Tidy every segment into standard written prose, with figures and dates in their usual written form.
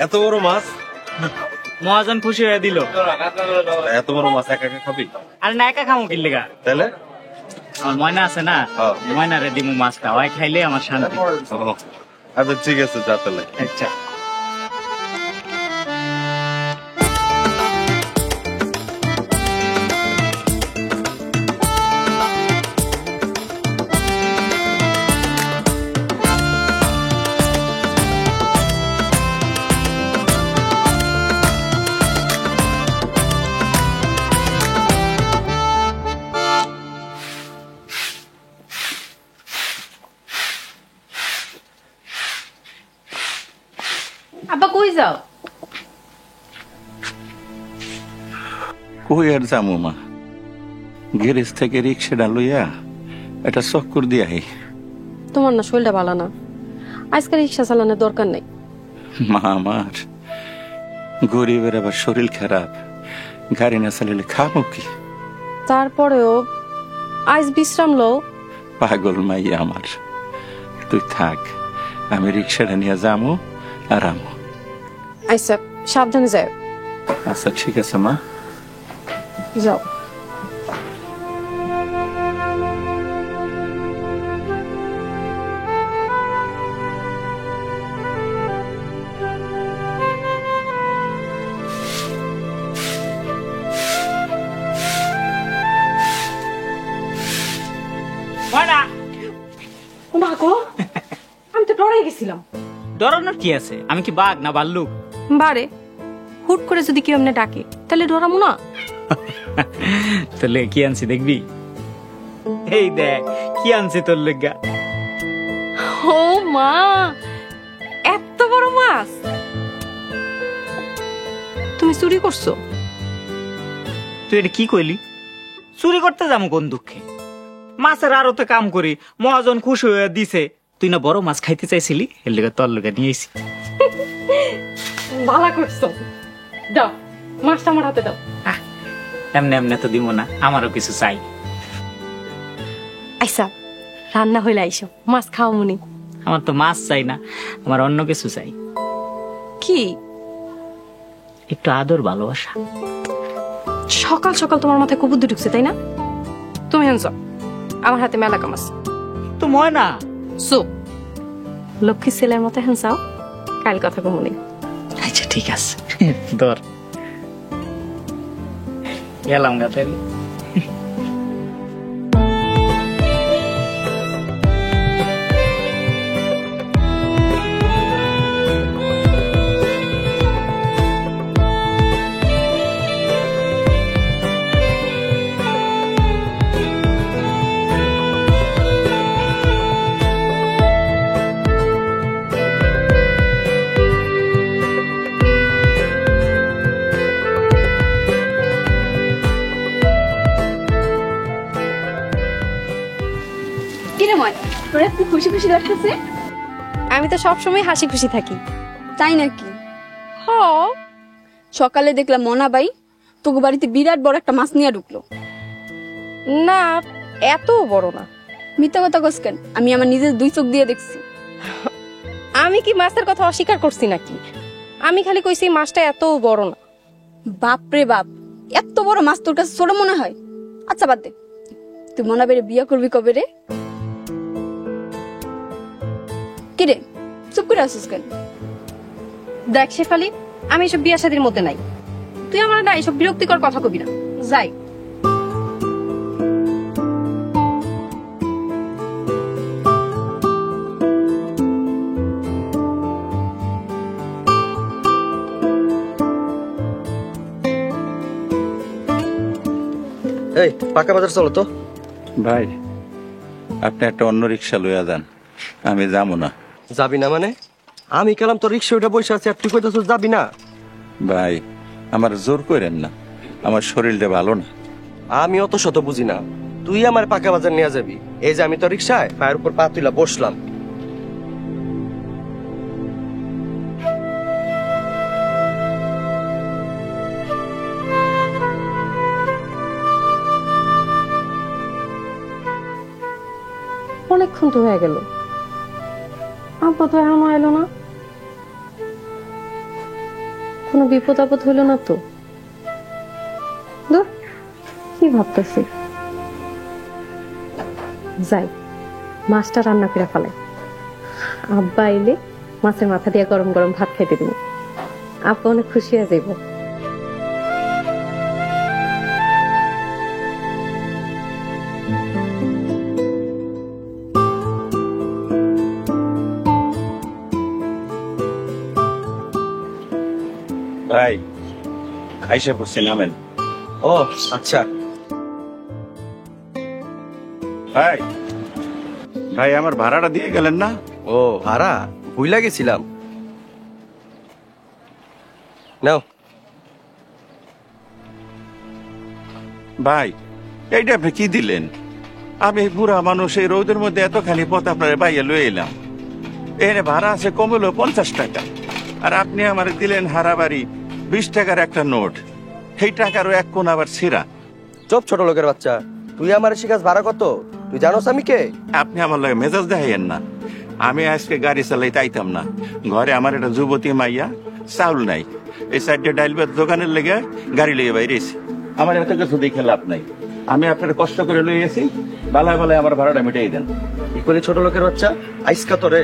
এত বড় মাছ মহাজন খুশি হয়ে দিল। এত বড় মাছ একা একা খাবি? আরে না, একা খামো কি লেগা? তাহলে আমার ময়না আছে না, ময়না রে দিমু মাছ খাওয়াই, খাইলে আমার শান্তি। আচ্ছা ঠিক আছে, যা তাহলে। আচ্ছা যাও? কই আর যামু মা, গ্যারেজ থেকে রিক্সাটা লইয়া এটা চক্কর দিয়াই। তোমার না শরীরটা ভালো না, আজকে রিক্সা চালানোর দরকার নাই। মা আমার গরিবের আবার শরীর খারাপ, গাড়ি না চালালে খাবো কি? তারপরেও আজ বিশ্রাম লও। পাগল মাইয়া আমার, তুই থাক, আমি রিক্সাটা নিয়ে যামু আর আমু। আচ্ছা সাবধানে যাও। আচ্ছা ঠিক আছে মা, যাও। আমি তো ডরে গেছিলাম। ডরানোর কি আছে? আমি কি বাঘ না ভাল্লুক? বারে হুট করে যদি কেউ এমনি ডাকে তাহলে ডরামু না? তাহলে কি আনছি দেখবি? এই দেখ কি আনছি তোর লেগা। ও মা, এত বড় মাছ তুমি চুরি করছো? তুই এটা কি কইলি? চুরি করতে যাবো কোন দুঃখে? মাছের আড়তে কাম করি, মহাজন খুশি হয়ে দিছে। তুই না বড় মাছ খাইতে চাইছিলি, এর লেগে তোর লেগে নিয়ে এসি। ভালো করছো, দাও মাছটা আমার হাতে দাও। এমনি এমনি তো দিব না, আমারও কিছু চাই। আচ্ছা রান্না হইলে আইসো, মাছ খাও মনি। আমার তো মাছ চাই না, আমার অন্য কিছু চাই। কি? একটু আদর ভালোবাসা। সকাল সকাল তোমার মাথায় কুবুদ্ধি ঢুকছে তাই না? তুমি আনছো, আমার হাতে মেলা কাম আছে। তো ময়না চুপ, লক্ষ্মী ছেলের মতো হ্যান্সাও, কাল কথা কমনি। আচ্ছা ঠিক আছে, ধর গেলাম গা তাহলে। খুশি খুশি লাগতেছে? আমি তো সবসময় হাসি খুশি থাকি। তাই নাকি? হ, সকালে দেখলাম মনাবাই তোকে বাড়িতে বিরাট বড় একটা মাছ নিয়ে ঢুকলো। না এত বড় না। মিথ্যা কথা কস কেন? আমি আমার নিজের দুই চোখ দিয়ে দেখছি। আমি কি মাছের কথা অস্বীকার করছি নাকি? আমি খালি কইছি মাছটা এত বড় না। বাপরে বাপ, এত বড় মাছ তোর কাছে ছোট মনে হয়? আচ্ছা বাদ দে, তুই মনাবাইরে বিয়ে করবি কবে রে? কিরে চুপ করে আসিস কেন? দেখ শেফালি, আমি এসব বিয়া শাদীর মধ্যে নাই। তুই আমার না এসব বিরক্তিকর কথা কবি না, যাই। এই পাকা বাজার চলো তো। ভাই আপনি একটা অন্য রিক্সা লইয়া যান, আমি যাবো না। যাবি না মানে? আমি গেলাম তোর রিক্সা উঠে বসে আছি আর তুই কইতাছ যাবি না? ভাই আমার জোর করেন না, আমার শরীরটা ভালো না। আমি অত শত বুঝি না, তুই আমার পাকা বাজার নিয়ে যাবি। এই যে আমি তো রিক্সায় পায়ের উপর পা তুইলা বসলাম। অনেকক্ষণ তো হয়ে গেল, আব্বা তো এখনো এলো না। কোনো বিপদ আপদ হইল না তো? ধুর, কি ভাবতেছি। যাই, মাছটা রান্না করে ফেলাই। আব্বা এলে মাছের মাথা দিয়ে গরম গরম ভাত খাইতে দিব। আব্বা অনেক খুশি হয়ে যাইব। ভাই আইসা পড়ছি, নামেন। ও আচ্ছা। ভাই ভাই আমার ভাড়াটা দিয়ে গেলেন না? ও ভাড়া ভুইলা গেছিলাম। নাও। ভাই এইটা আপনি কি দিলেন? আমি বুড়া মানুষ, এই রোদের মধ্যে এতখানি পথ আপনার বাইরে লয়ে এলাম। এখানে ভাড়া আছে কমলো 50 টাকা, আর আপনি আমার দিলেন হারাবাড়ি 20 টাকার একটা নোট। সেই টাকারও এক কোণ আবার ছিঁড়া। চুপ ছোট লোকের বাচ্চা, তুই আমার শিকাস ভাড়া কত তুই জানোস আমি কে? আপনি আমার লাগে মেজাজ দেখাইয়েন না। আমি আজকে গাড়ি চালাইতে আইতাম না, ঘরে আমার একটা যুবতী মাইয়া, চাউল নাই, এই সাইডে ডাইল ভাত দোকানের লেগে গাড়ি লেগে বাইরেছি। আমার এত কিছু দেখে লাভ নাই, আমি আপনার কষ্ট করে লই গেছি, বালায় বালায় আমার ভাড়াটা মিটাই দেন। কি করে ছোট লোকের বাচ্চা, আইসকা তোরে।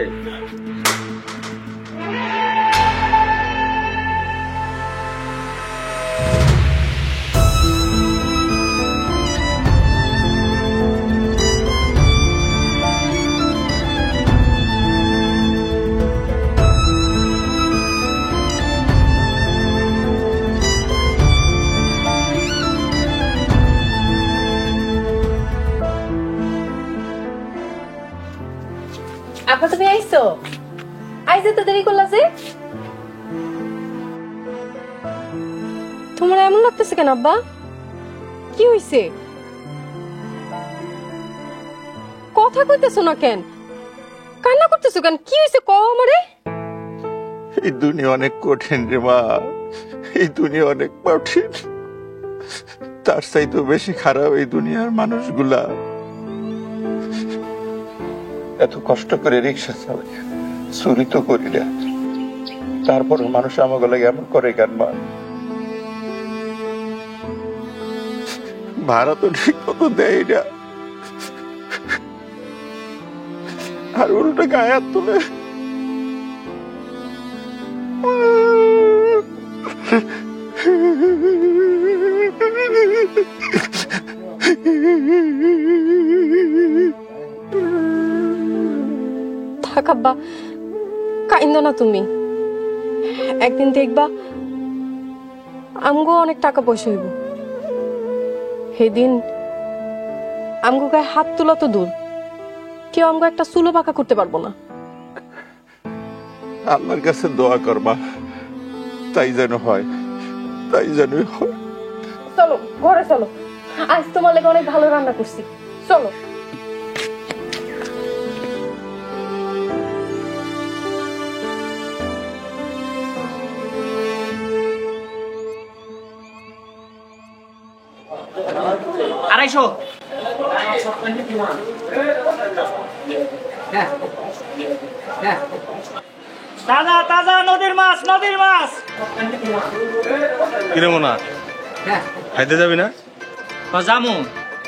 আপা তুমি আইছো? আইতে তো দেরি করলা যে? তোমার এমন লাগতেছে কেন আব্বা? কি হইছে? কথা কইতেছো না কেন? কান্না করতেছো কেন? কি হইছে কও আমারে? এই দুনিয়া অনেক কঠিন রে মা, এই দুনিয়া অনেক কঠিন। তার চাইতে বেশি খারাপ এই দুনিয়ার মানুষগুলা। এত কষ্ট করে রিক্সা চালাই, চুরি তো করি না, তারপর মানুষ আমাকে লাগে এমন করে কেন মা? ভাড়া তো ঠিক মতো দেয় না, আর উল্টো গায়ে হাত তুলে। থাক আব্বা, কাইন্দো না তুমি। একদিন দেখবা আমগো অনেক টাকা পয়সা হইব, সেদিন আমগো গায়ে হাত তোলা তো দূর, কেউ আমগো একটা চুলো পাকা করতে পারবো না। আল্লাহর কাছে দোয়া করবা, তাই যেন হয়, তাই যেন হয়। চলো ঘরে চলো, আজ তোমার লেগে অনেক ভালো রান্না করছি, চলো। আড়াইশো। তাজা তাজা নদীর মাছ, নদীর মাছ। কিরে মোনা, খাইতে যাবি না? জামু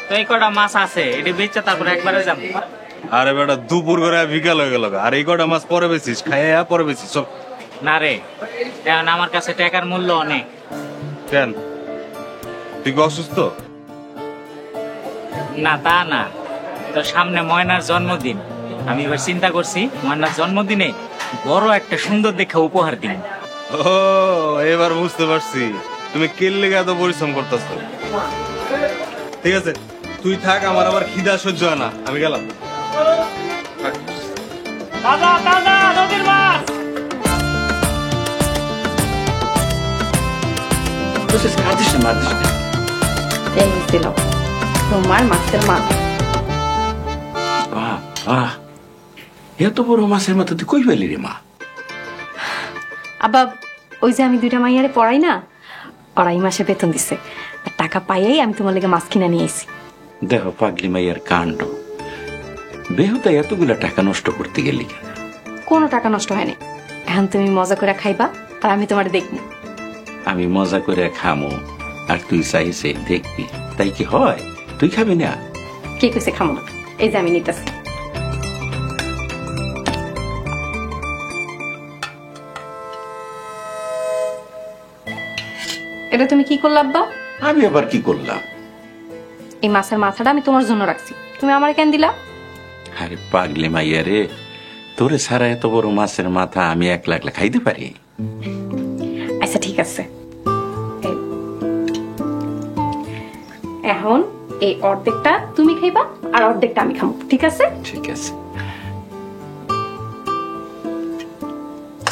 তো, এই কটা মাছ আছে, এটি বেচে তারপরে একবারে যাবো। আরে বেটা দুপুর করে বিকাল হয়ে গেল, আর এই কটা মাছ পরে বেচিস, খাইয়া পরে বেচিস সব। না রে, এখন আমার কাছে টাকার মূল্য অনেক। কেন, তুই কি অসুস্থ? না তা না, তো সামনে ময়নার জন্মদিন, আমি এবার চিন্তা করছি ময়নার জন্মদিনে বড় একটা সুন্দর দেখে উপহার দিন। ও এবার বুঝতে পারছি তুমি কেল লেগে এত পরিশ্রম করতেছ। ঠিক আছে তুই থাক, আমার আবার খিদা সহ্য হয় না, আমি গেলাম। তাজা তাজা নদীর মাছ। এই দিল তোমার মাছের মাছ। এত বড় মাছের মাথা তুই কই পেলি রে মা? আব্বা ওই যে আমি দুইটা মাইয়ারে পড়াই না, 2.5 মাসে বেতন দিছে, আর টাকা পাইয়াই আমি তোমার লেগে মাছ কিনা নিয়ে আইছি। দেখো পাগলি মাইয়ার কাণ্ড, বেহুদা এতগুলা টাকা নষ্ট করতে গেলি কেন? কোনো টাকা নষ্ট হয়নি। এখন তুমি মজা করে খাইবা আর আমি তোমার দেখবো। আমি মজা করে খামো আর তুই চাইছে দেখবি, তাই কি হয়? তুই খাবি না? কি কইছে খামো না? এই যে আমি নিতেছি। এটা তুমি কি করলা আব্বা? আমি আবার কি করলাম? এই মাছের মাথাটা আমি তোমার জন্য রাখছি, তুমি আমার কেন দিলা? আরে পাগলে মাইয়া রে, তোরে সারা এত বড় মাছের মাথা আমি একলা একলা খাইতে পারি? আচ্ছা ঠিক আছে, এখন এই অর্ধেকটা তুমি খাইবা আর অর্ধেকটা আমি খাবো, ঠিক আছে? ঠিক আছে।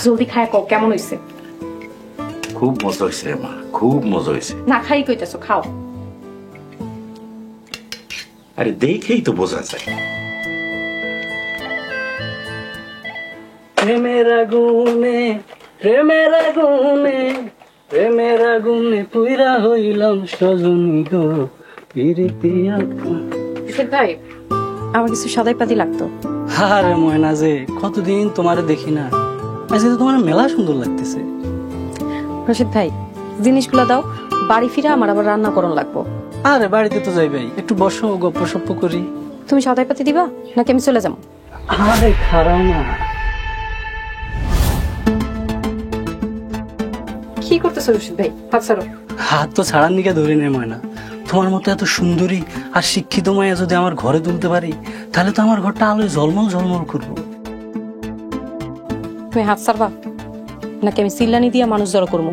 জলদি খায় কও কেমন হইছে? খুব মজা হয়েছে রে মা, খুব মজা হয়েছে। না খাই কইতেছো, খাও। আরে দেখেই তো বোঝা যায়। প্রেমের আগুনে, প্রেমের আগুনে, প্রেমের আগুনে পুইরা হইলাম সজনী গো পিরিতিয়া। ভাই আমার কিছু সদাই পাতি লাগতো। আরে ময়না যে, কতদিন তোমারে দেখি না, আজকে তো তোমার মেলা সুন্দর লাগতেছে। রশিদ ভাই জিনিসগুলো দাও, বাড়ি ফিরে আমার আবার রান্না করন লাগবো। আরে বাড়িতে তো যাইবাই, একটু বসো গপ্প সপ্প করি। তুমি সদাই পাতি দিবা নাকি আমি চলে যাবো? আরে খারাপ না। কি করতেছো রশিদ ভাই? হাত ছাড়ো। হাত তো ছাড়ার দিকে ধরে নে ময়না। তোমার মতো এত সুন্দরী আর শিক্ষিত মায়া যদি আমার ঘরে তুলতে পারি, তাহলে তো আমার ঘরটা আলোয় ঝলমল ঝলমল করবো। তুমি হাত ছাড়বা নাকি আমি চিল্লানি দিয়া মানুষ জড়ো করবো?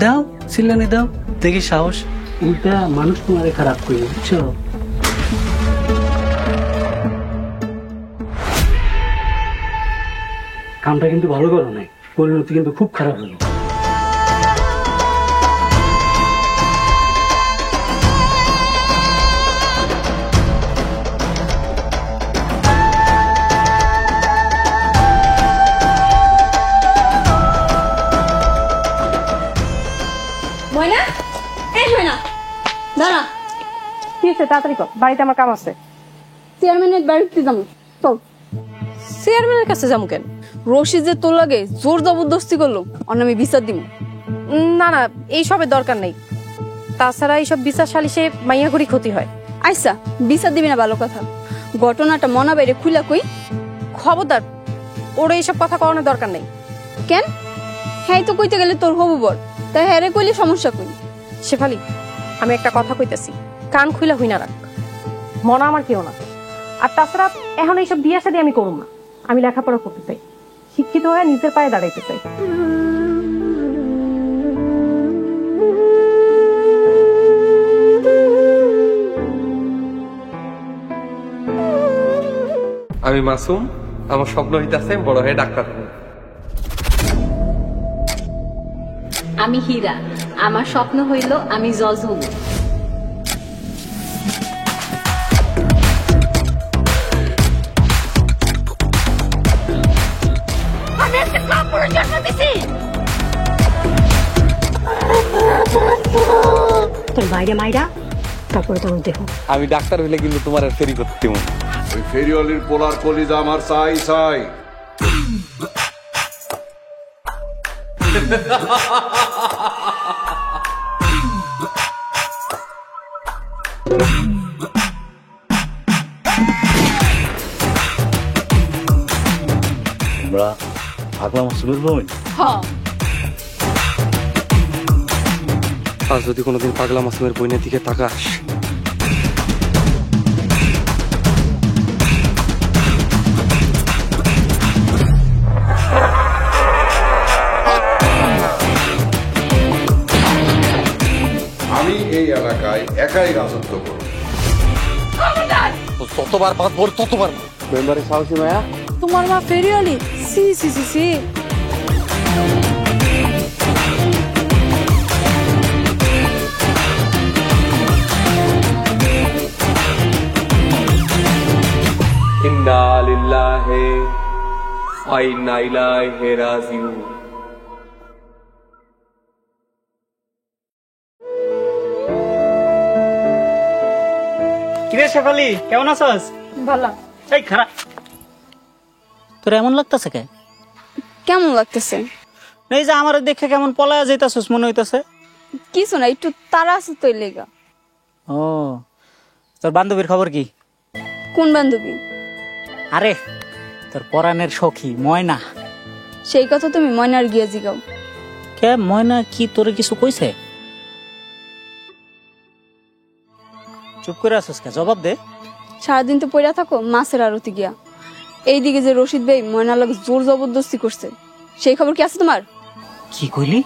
দাও চিল্লানি দাও, দেখি সাহস। উল্টা মানুষ তোমারে খারাপ করবে, বুঝছো? কামটা কিন্তু ভালো করো নাই, পরিণতি কিন্তু খুব খারাপ হলো। ময়না, এই ময়না দাঁড়া। কি হচ্ছে? তাড়াতাড়ি কর, বাড়িতে আমার কাম আছে। চেয়ারম্যানের বাড়িতে যাবো, চল। চেয়ারম্যানের কাছে যাবো কেন? রশিদ যে তোর লাগে জোর জবরদস্তি করলো, অন্য আমি বিচার দিব। না না, এইসবের দরকার নেই। তাছাড়া এইসব বিচার সালিশে মাইয়া করি ক্ষতি হয়। আচ্ছা বিচার দিবি না, ভালো কথা। ঘটনাটা মনা বাইরে খুলা কই। খবরদার, ওর এইসব কথা করানোর দরকার নেই। কেন? হ্যাঁ তো কইতে গেলে তোর হবু বর, তাই হ্যাঁ রে কইলে সমস্যা কই? শেফালি, আমি একটা কথা কইতেছি, কান খুইলা হই না রাখ। মনা আমার কেউ না। আর তাছাড়া এখন এইসব বিয়ে শাদী আমি করব না। আমি লেখাপড়া করতে চাই, শিক্ষিত হয়ে নিজের পায়ে দাঁড়াইতে চাই। আমি মাসুম, আমার স্বপ্ন হইতাছে বড় হয়ে ডাক্তার হব। আমি হীরা, আমার স্বপ্ন হইল আমি জজ হব। আমি একটা কাপুরুষ জন্ম দিছি। তোর বাইরে মাইরা তারপরে তোর দেখো। আমি ডাক্তার হইলে কিন্তু তোমার আর ফেরি করতে মন। ওই ফেরিওয়ালির পোলার কলিজা আমার চাই চাই। আমরা পাগলা মাসুমের বোন। আর যদি কোনোদিন পাগলা মাসুমের বইনের দিকে তাকাস, আমি এই এলাকায় একাই রাজত্ব করব। ততবার বাঁধবো ততবার। মেম্বারে সাহসী মায়া, তোমার মা ফেরিওয়ালি? সি সি সি সি। ইন্না লিল্লাহি ওয়া ইন্না ইলাইহি রাজিউন। কিরে শেফালি, কেমন আছস? ভালো। এই খারাপ তোর এমন লাগতেছে কে? কেমন লাগতেছে? এই যে আমার দেখে কেমন পলায়া যাইতাছস মনে হইতাছে। কিছু না, একটু তারা আছে তো লেগা। ও তোর বান্ধবীর খবর কি? কোন বান্ধবী? আরে তোর পরাণের সখী ময়না। সেই কথা তুমি ময়নার গিয়ে জিগাও। কে ময়না কি তোরে কিছু কইছে? চুপ করে আছিস কে? জবাব দে। সারাদিন তো পড়া থাকো মাছের আড়তে গিয়া। এইদিকে যে রশিদ ভাই ময়নার লাগে জোর জবরদস্তি করছে, সেই খবর কি আছে তোমার? কি কইলি?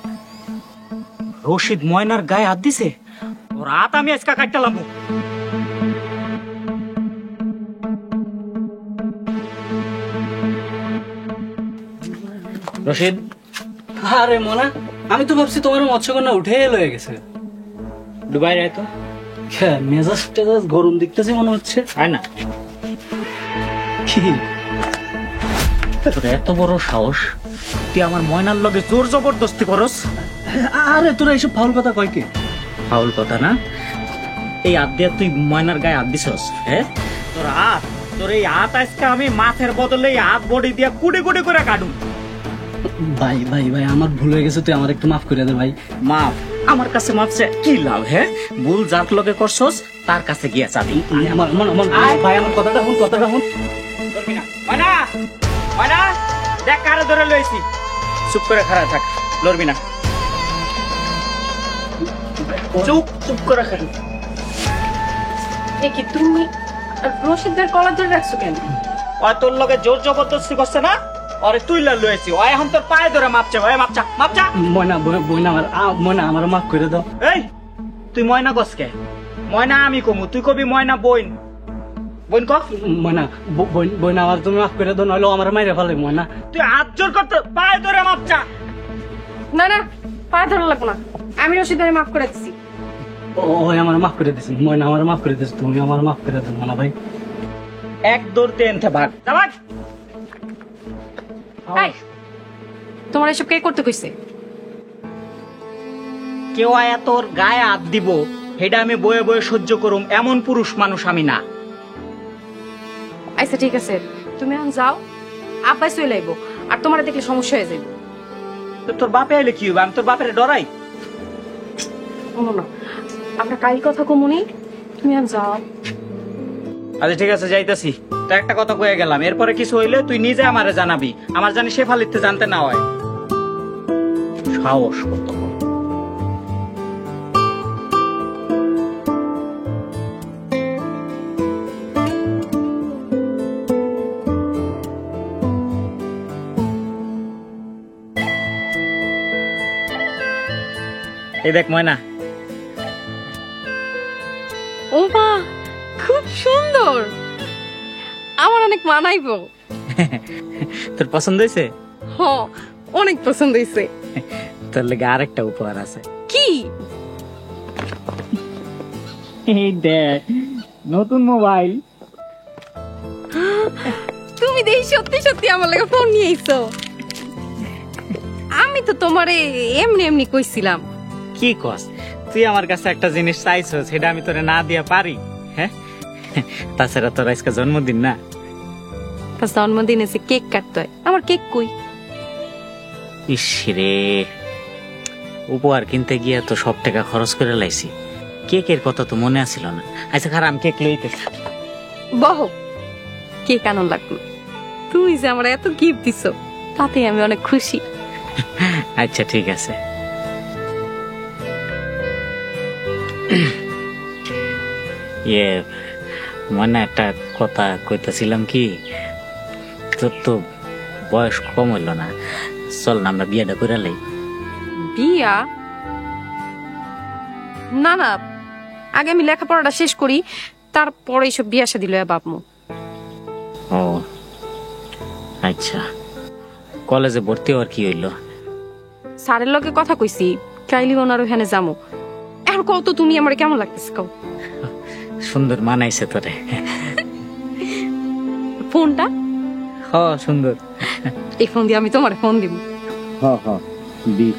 রশিদ ময়নার গায়ে হাত দিছে? ওর হাত আমি আজকে কাটলাম। রশিদ, আরে মনা, আমি তো ভাবছি তোমার মৎস্যকন্যা উঠে লয়ে গেছে। দুবাই রায় তো মেজাজ টেজাজ গরম দেখতেছি মনে হচ্ছে। হয় না কি তোর এত বড় সাহস, তুই আমার ময়নার লগে জোর জবরদস্তি করস? আরে তোরা এইসব ফাউল কথা কয় কে? ফাউল কথা না, এই হাত দিয়ে তুই ময়নার গায়ে হাত দিছস। হ্যাঁ তোর হাত, তোর এই হাত আজকে আমি মাছের বদলে এই হাত বডি দিয়া কুড়ি কুড়ি করে কাটুম। ভাই ভাই ভাই আমার ভুল হয়ে গেছে, তুই আমার একটু মাফ করে দে ভাই। মাফ? আমার কাছে মাফ চাই কি লাভ? হ্যাঁ ভুল যার লগে করছস তার কাছে গিয়া চাবি। ভাই আমার কথাটা শুন, কথাটা শুন। ময়না, ময়না দেখ কারে ধরে লইছি। চুপ করে খাড়া থাক, লড়বি না। চুপ চুপ করে খাড়া। কি তুমি রশিদের কলার ধরে রাখছো কেন? ওই তোর লগে জোর জবরদস্তি করছে না? আরে তুই লইছি, ওই এখন তোর পায়ে ধরে মাপছে। ওই মাপচা মাপচা। ময়না আমার মাফ করে দাও। এই তুই ময়না কসকে? ময়না আমি কমু, তুই কবি ময়না বইন। বইন ক। ময়না বইন আমার তুমি মাফ করে দাও, নইলে আমার মাইরে ফেলে। ময়না তুই হাত জোর করতে, পায়ে ধরে মাপচা। না না, পায়ে ধরা লাগবো না, আমি রশিদের মাফ করে দিছি। ওই আমার মাফ করে দিছি। ময়না আমার মাফ করে দিছি, তুমি আমার মাফ করে দাও ময়না ভাই। এক দৌড়তে এনতে ভাগ ভাগ। তোমার এসব কে করতে কইছে? কেউ আয়া তোর গায়ে হাত দিব, সেটা আমি বয়ে বয়ে সহ্য করুম এমন পুরুষ মানুষ আমি না। আচ্ছা ঠিক আছে, তুমি এখন যাও, আব্বাই চলে আইবো, আর তোমার দেখলে সমস্যা হয়ে যাবে। তোর বাপে আইলে কি হবে? আমি তোর বাপের ডরাই? না, আমরা কাই কথা কমুনি, তুমি এখন যাও। আচ্ছা ঠিক আছে যাইতাছি। তা একটা কথা কয়ে গেলাম, এরপরে কিছু হইলে তুই নিজে আমারে জানাবি, আমার জানি সে ফালিতে জানতে না হয়। সাহস কত বড়। এই দেখ ময়না। ও মা, খুব সুন্দর, আমার অনেক মানাইবো। তোর পছন্দ হয়েছে? হ, অনেক পছন্দ হয়েছে। তোর লেগে আরেকটা উপহার আছে। কি? এই দেখ নতুন মোবাইল। তুমি দেখি সত্যি সত্যি আমার লাগে ফোন নিয়ে আইছো। আমি তো তোমারে এমনি এমনি কইছিলাম। কি কস? তুই আমার কাছে একটা জিনিস চাইছো, সেটা আমি তোরে না দিয়া পারি? হ্যাঁ তাছাড়া তোর আজকে জন্মদিন না? জন্মদিনে যে কেক কাটতে হয়, আমার কেক কই? ইস রে, উপহার কিনতে গিয়ে তো সব টাকা খরচ করে লাইছি, কেকের কথা তো মনে আসিল না। আচ্ছা খারাপ, আমি কেক লইতেছি। বহ, কেক আনন্দ লাগলো। তুমি যে আমার এত গিফট দিছো, তাতে আমি অনেক খুশি। আচ্ছা ঠিক আছে। ইয়ে মনে একটা কথা কইতেছিলাম কি, তোর তো বয়স কম হইল না, চল না আমরা বিয়েটা করে লাই। বিয়া? না না, আগে আমি লেখাপড়াটা শেষ করি, তারপরে এইসব বিয়া শাদী লইয়া বাপমু। ও আচ্ছা, কলেজে ভর্তি হওয়ার কি হইল? স্যারের লগে কথা কইছি, কাইলি ওনার ওখানে যামু। এখন কত তুমি আমার কেমন লাগতেছে কও? সুন্দর মানাইছে তোরে। ফোনটা? হ সুন্দর। এই ফোন দিয়ে আমি তোমার ফোন দিব। হ হ দি,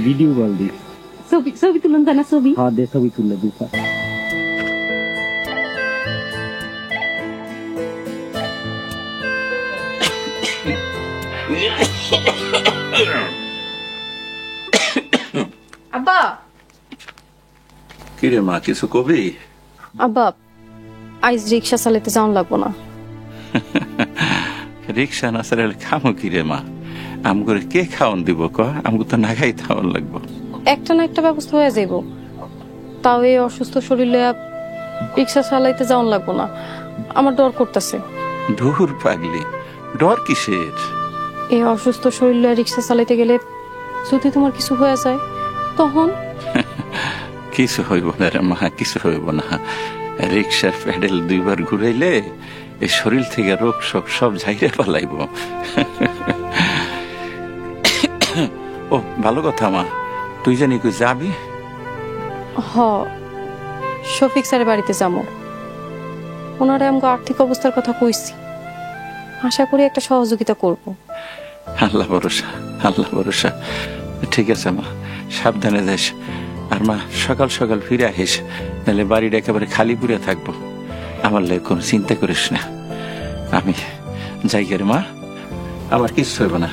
ভিডিও কল দি। ছবি ছবি তুলুন না? ছবি? হ্যাঁ দে, ছবি তুললে দুপা। আব্বা কিরে মা, কিছু কবি? আব্বা আইজ রিক্সা চালাতে যাওয়ান লাগবো না। রিক্সা না চালালে খামো কিরে মা? আমগরে কে খাওয়ান দিব ক? আমগো তো না খাই খাওয়ান লাগবো। একটা না একটা ব্যবস্থা হয়ে যাইব। তাও এই অসুস্থ শরীরে রিক্সা চালাইতে যাওয়ান লাগবো না, আমার ডর করতেছে। ধুর পাগলি, ডর কিসের? এই অসুস্থ শরীরে রিক্সা চালাইতে গেলে যদি তোমার কিছু হয়ে যায় তখন? কিছু হইব না রে মা, কিছু হইব না। রিক্সার প্যাডেল 2 বার ঘুরাইলে এই শরীর থেকে রোগ শোক সব ঝাইরে পালাইব। ও ভালো কথা মা, তুই জানি কই যাবি? হ, শফিক স্যারের বাড়িতে যাবো। ওনারে আমাকে আর্থিক অবস্থার কথা কইছি, আশা করি একটা সহযোগিতা করব। আল্লাহ ভরসা, আল্লাহ ভরসা। ঠিক আছে মা, সাবধানে যাস। আর মা সকাল সকাল ফিরে আহিস, নাহলে বাড়িটা একেবারে খালি পুড়ে থাকবো। আমার লাগে কোনো চিন্তা করিস না, আমি যাই গে রে মা, আমার কিছু হইব না।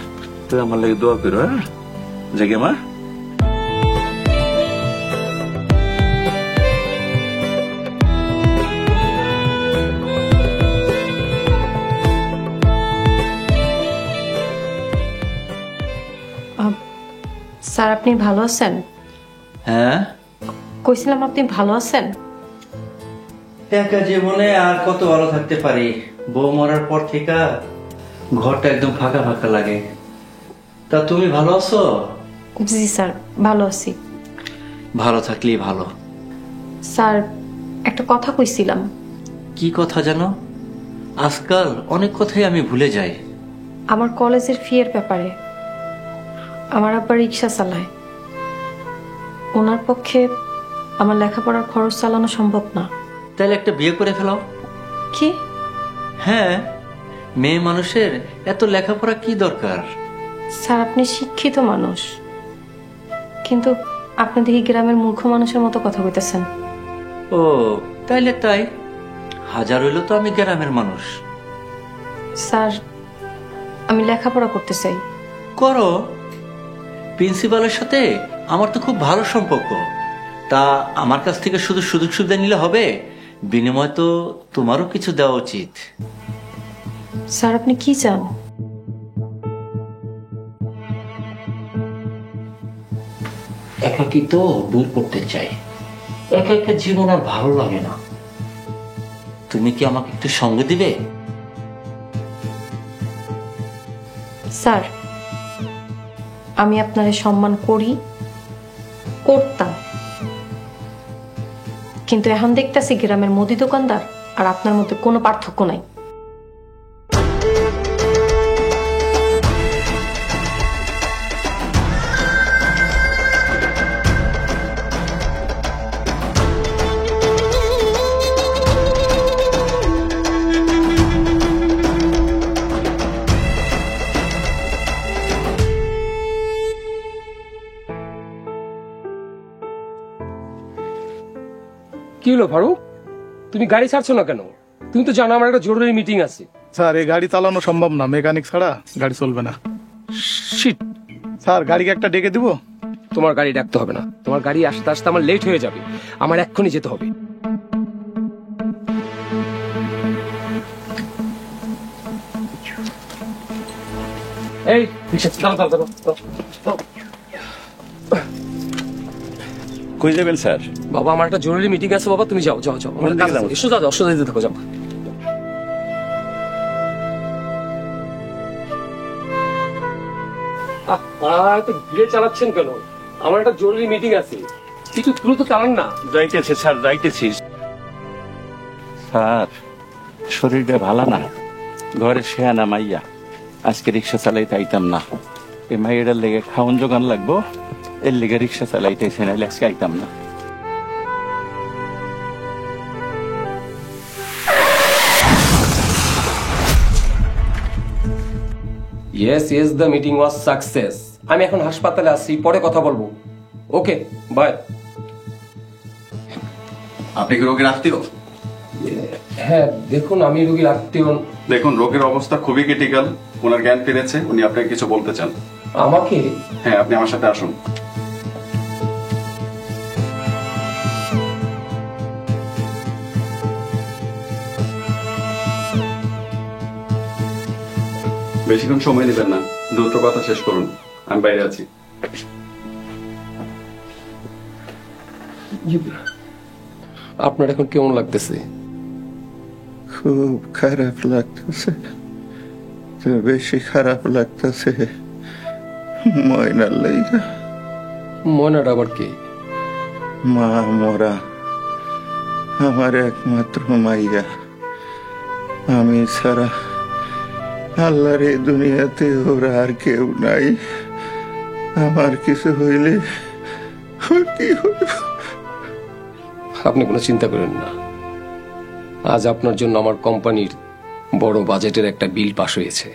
তুই আমার লাগে দোয়া করো। হ্যাঁ জাগে মা। স্যার আপনি ভালো আছেন? হ্যাঁ, কইছিলাম আপনি ভালো আছেন? একা জীবনে আর কত ভালো থাকতে পারি? বউ মরার পর থেকে ঘরটা একদম ফাঁকা ফাঁকা লাগে। তা তুমি ভালো আছো? জি স্যার, ভালো আছি। ভালো থাকলেই ভালো। স্যার একটা কথা কইছিলাম। কি কথা জানো? আজকাল অনেক কথাই আমি ভুলে যাই। আমার কলেজের ফিয়ের ব্যাপারে। আমার আব্বা রিক্সা চালায়, ওনার পক্ষে আমার লেখাপড়ার খরচ চালানো সম্ভব না। তাহলে একটা বিয়ে করে ফেলাও। কি? হ্যাঁ, মেয়ে মানুষের এত লেখাপড়া কি দরকার? স্যার আপনি শিক্ষিত মানুষ, কিন্তু আপনি দেখি গ্রামের মূর্খ মানুষের মতো কথা কইতেছেন। ও তাইলে তাই, হাজার হইল তো আমি গ্রামের মানুষ। স্যার আমি লেখাপড়া করতে চাই। করো, প্রিন্সিপালের সাথে আমার তো খুব ভালো সম্পর্ক। তা আমার কাছ থেকে শুধু সুযোগ সুবিধা নিলে হবে? বিনিময় তো তোমারও কিছু দেওয়া উচিত। স্যার আপনি কি চান? একাকিত্ব দূর করতে চাই। একা একা জীবন আর ভালো লাগে না। তুমি কি আমাকে একটু সঙ্গ দিবে? স্যার আমি আপনারে সম্মান করি, করতাম, কিন্তু এখন দেখতেছি গ্রামের মুদি দোকানদার আর আপনার মধ্যে কোনো পার্থক্য নাই। কি হলো ফারুক, তুমি গাড়ি ছাড়ছো না কেন? তুমি তো জানো আমার একটা জরুরি মিটিং আছে। স্যার এই গাড়ি চালানো সম্ভব না, মেকানিক ছাড়া গাড়ি চলবে না। শিট স্যার গাড়িকে একটা ডেকে দিব? তোমার গাড়ি ডাকতে হবে না, তোমার গাড়ি আসতে আসতে আমার লেট হয়ে যাবে, আমার এক্ষুনি যেতে হবে। এই রিকশা দাঁড়াও, দাঁড়াও, দাঁড়াও। কই যাবেন স্যার? বাবা আমার একটা জরুরি মিটিং আছে বাবা, তুমি যাও যাও যাও, আমার কাজ আছে। এসো যাও, অসুবিধা দিতে থাকো, যাও। ভিড়ে চালাচ্ছেন কেন? আমার একটা জরুরি মিটিং আছে, কিছু দ্রুত চালান না। যাইতেছে স্যার, যাইতেছি। স্যার শরীরটা ভালো না, ঘরে শেয়ানা মাইয়া, আজকে রিক্সা চালাইতে আইতাম না। এই মাইয়াটার লেগে খাওয়ান জোগান লাগবো, এর লেগে রিক্সা চালাইতেছে, নাইলে আজকে আইতাম না। Yes yes, the meeting was success. আমি এখন হাসপাতালে আছি, পরে কথা বলবো। Okay bye. আপনি কি রোগীর আত্মীয়? হ্যাঁ দেখুন, আমি রোগীর আত্মীয়। দেখুন রোগীর অবস্থা খুবই ক্রিটিক্যাল, ওনার জ্ঞান ফিরেছে, উনি আপনাকে কিছু বলতে চান। আমাকে? হ্যাঁ আপনি আমার সাথে আসুন। বেশিক্ষণ সময় নেবেন না, দ্রুত কথা শেষ করুন, আমি বাইরে আছি। আপনার এখন কেমন লাগতেছে? খুব খারাপ লাগতেছে, বেশি খারাপ লাগতেছে ময়নার লাইগা। ময়নাটা আবার কে? মা মরা, আমার একমাত্র মাইয়া। আমি ছাড়া আল্লাহর এই দুনিয়াতে ওরা আর কেউ নাই। আমার কিছু হইলে কি হইব? আপনি কোনো চিন্তা করেন না, আজ আপনার জন্য আমার কোম্পানির বড় বাজেটের একটা বিল পাস হয়েছে।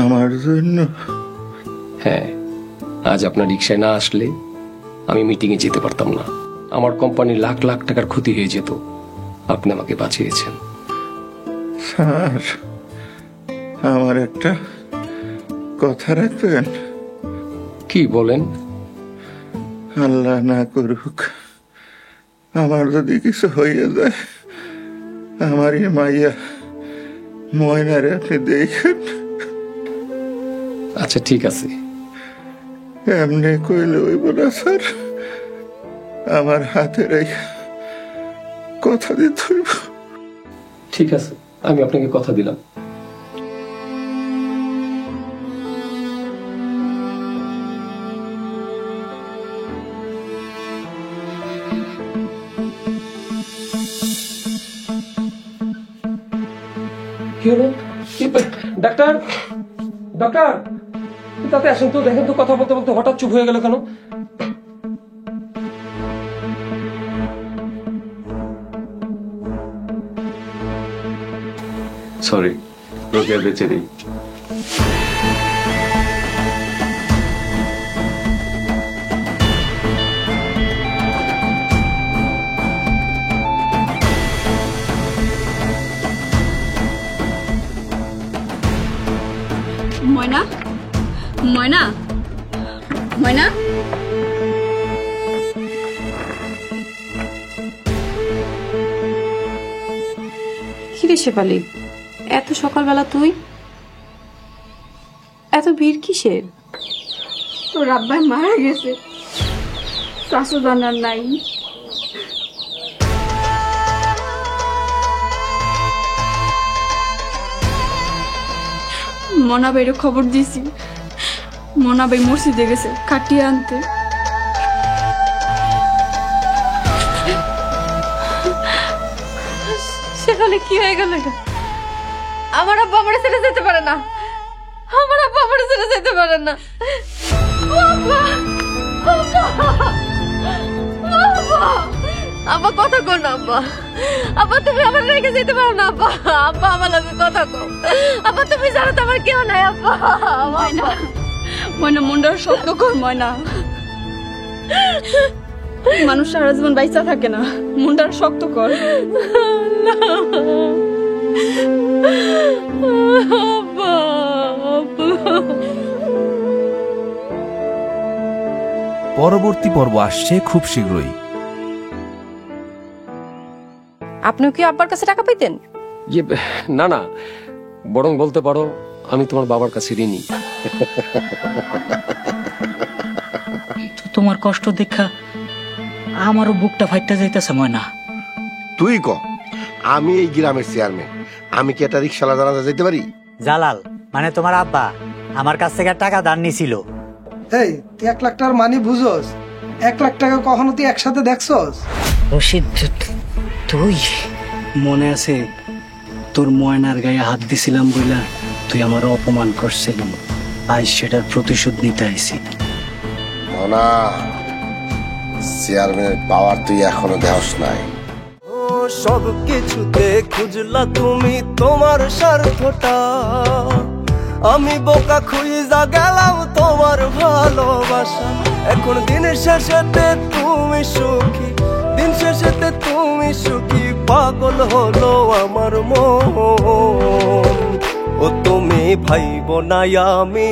আমার জন্য? হ্যাঁ, আজ আপনার রিক্সায় না আসলে আমি মিটিংয়ে যেতে পারতাম না। আমার কোম্পানির লাখ লাখ টাকার ক্ষতি হয়ে যেত, আপনি আমাকে বাঁচিয়েছেন। স্যার, আমার একটা কথা রাখবেন? কি বলেন? আল্লাহ না করুক, আমার যদি কিছু হয়ে যায়, আমার এই মাইয়া ময়নারে আপনি দেখেন। আচ্ছা ঠিক আছে। এমনি কইলে হইব না স্যার, আমার হাতে রেখে কথা দিতে হইব। ঠিক আছে, আমি আপনাকে কথা দিলাম। ডাক্তার, ডাক্তার, তাতে আসেন তো, দেখেন তো কথা বলতে বলতে হঠাৎ চুপ হয়ে গেল কেন? সরি, রোকেয়া বেঁচে নেই। ময়না, ময়না, ময়না, কিরে শেফালি, এত সকালবেলা তুই? এত ভিড় কিসের? তোর আব্বাই মারা গেছে, শাশু জানার নাই। মনাবাইরে খবর দিছি, মনাবাই মসজিদে গেছে কাটিয়ে আনতে। শেফালি, কি হয়ে গেল? আমার আব্বা আমার ছেড়ে যেতে পারে না, আমার আব্বা আমার ছেড়ে যেতে পারে না। আব্বা কথা কর না, আব্বা, আব্বা তুমি আমার রেখে যেতে পারো না। আব্বা, আব্বা আমার লগে কথা কও। আব্বা তুমি জানো তো আমার কেউ নাই। আব্বা, ময়না, ময়না মনটার শক্ত কর। ময়না, মানুষ সারা জীবন বাইচা থাকে না, মনটার শক্ত কর। পরবর্তী পর্ব আসছে খুব শীঘ্রই। আপনিও কি আব্বার কাছে টাকা পাইতেন? না না, বরং বলতে পারো আমি তোমার বাবার কাছে ঋণী। তোমার কষ্ট দেখা আমারও বুকটা ফাইটটা যাইতেছে ময়না। তুই ক, আমি এই গ্রামের চেয়ারম্যান, আমি কি একটা রিক্সাওয়ালা জানাজা যেতে পারি? জালাল মানে তোমার আব্বা আমার কাছ থেকে টাকা ধার নিছিল। এই তুই 1 লাখ টাকার মানি বুঝোস? 1 লাখ টাকা কখনো তুই একসাথে দেখছস? রশিদ, তুই মনে আছে তোর ময়নার গায়ে হাত দিছিলাম বইলা তুই আমার অপমান করছিলি, আজ সেটার প্রতিশোধ নিতে আইছি। না, চেয়ারম্যানের পাওয়ার তুই এখনো দেহস নাই। সব কিছুতে খুঁজলা তুমি তোমার স্বার্থটা, আমি বোকা খুঁজা গেলাম তোমার ভালোবাসা। এখন দিন শেষেতে তুমি সুখী, দিন শেষেতে তুমি সুখী, পাগল হলো আমার মন। ও তুমি ভাইব না আমি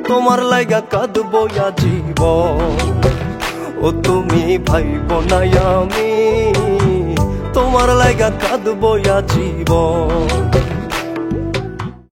তোমার লাগা কাঁদবো জীবন। ও তুমি ভাইব না আমি তোমার লাগা কাঁদবো জীবন।